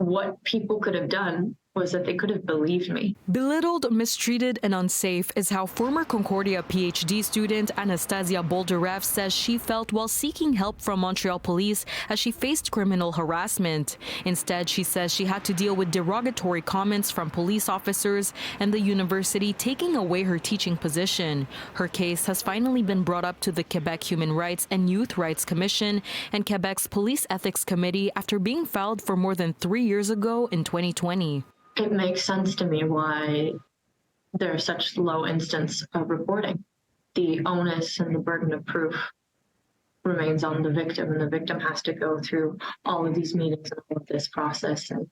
what people could have done was that they could have believed me. Belittled, mistreated, and unsafe is how former Concordia PhD student Anastasia Boldireff says she felt while seeking help from Montreal police as she faced criminal harassment. Instead, she says she had to deal with derogatory comments from police officers and the university taking away her teaching position. Her case has finally been brought up to the Quebec Human Rights and Youth Rights Commission and Quebec's Police Ethics Committee after being filed for more than 3 years ago in 2020. It makes sense to me why there's such low instance of reporting. The onus and the burden of proof remains on the victim, and the victim has to go through all of these meetings and all of this process, and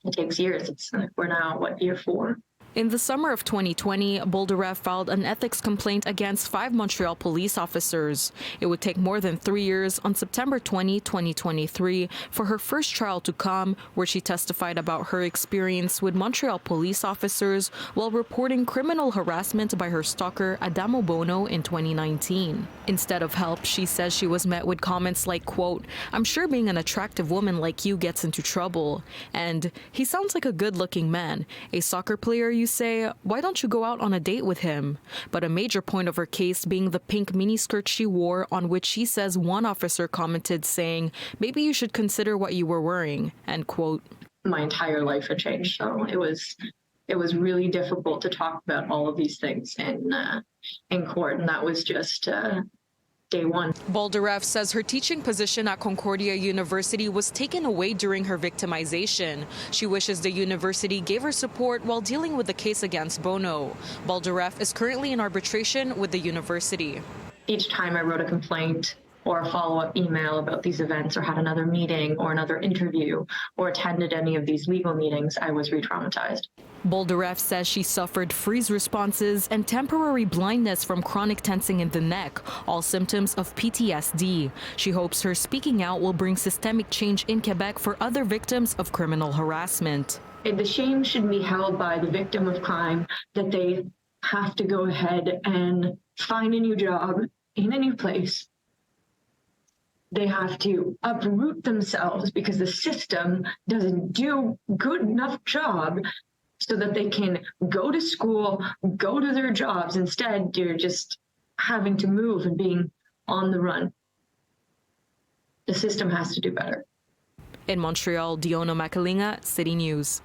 it takes years. It's like we're now, year 4? In the summer of 2020, Boldireff filed an ethics complaint against 5 Montreal police officers. It would take more than 3 years on September 20, 2023, for her first trial to come, where she testified about her experience with Montreal police officers while reporting criminal harassment by her stalker Adamo Bono in 2019. Instead of help, she says she was met with comments like, quote, "I'm sure being an attractive woman like you gets into trouble," and "He sounds like a good-looking man. A soccer player, you say? Why don't you go out on a date with him?" But a major point of her case being the pink miniskirt she wore, on which she says one officer commented saying, "Maybe you should consider what you were wearing," end quote. My entire life had changed, so it was really difficult to talk about all of these things in court, and that was just day one. Boldireff says her teaching position at Concordia University was taken away during her victimization. She wishes the university gave her support while dealing with the case against Bono. Boldireff is currently in arbitration with the university. Each time I wrote a complaint or a follow-up email about these events, or had another meeting or another interview, or attended any of these legal meetings, I was re-traumatized. Boldireff says she suffered freeze responses and temporary blindness from chronic tensing in the neck, all symptoms of PTSD. She hopes her speaking out will bring systemic change in Quebec for other victims of criminal harassment. The shame should be held by the victim of crime, that they have to go ahead and find a new job in a new place. They have to uproot themselves because the system doesn't do a good enough job so that they can go to school, go to their jobs. Instead, you're just having to move and being on the run. The system has to do better. In Montreal, Diona Macalinga, City News.